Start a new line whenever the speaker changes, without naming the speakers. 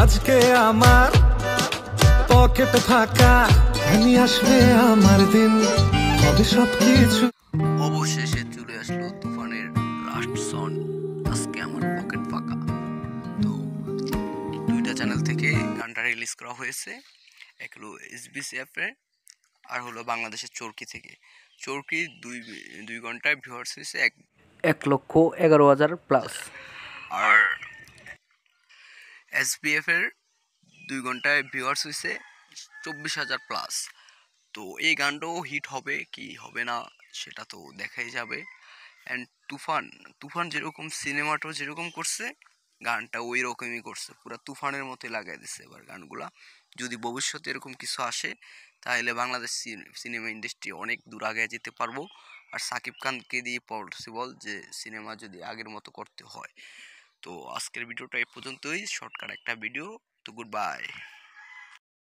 আজকে আমার পকেটে ফাঁকা, নিয়ে আসবে আমার দিন, হবে সবকিছু।
অবশেষে চলে আসলো তুফানের লাস্ট সং। আজকে আমার পকেট ফাঁকা। তো দুইটা চ্যানেল থেকে গানটা রিলিজ করা হয়েছে, এক হলো SBCF এর, আর হলো বাংলাদেশের চরকি থেকে। চরকি দুই ঘন্টায় ভিউয়ার্স হয়েছে
1,11,000 প্লাস,
আর SBF এর 2 ঘন্টায় ভিউয়ার্স হয়েছে 24,000 প্লাস। তো এই গানটাও হিট হবে কি হবে না সেটা তো দেখাই যাবে। অ্যান্ড তুফান যেরকম সিনেমাটাও যেরকম করছে, গানটা ওই রকমই করছে, পুরো তুফানের মতোই লাগাই দিচ্ছে এবার গানগুলা। যদি ভবিষ্যতে এরকম কিছু আসে তাহলে বাংলাদেশ সিনেমা ইন্ডাস্ট্রি অনেক দূর আগে যেতে পারবো। আর সাকিব খানকে দিয়ে পসিবল যে সিনেমা যদি আগের মতো করতে হয়। তো আজকের ভিডিওটা এই পর্যন্তই, শর্টকাট একটা ভিডিও। তো গুড বাই।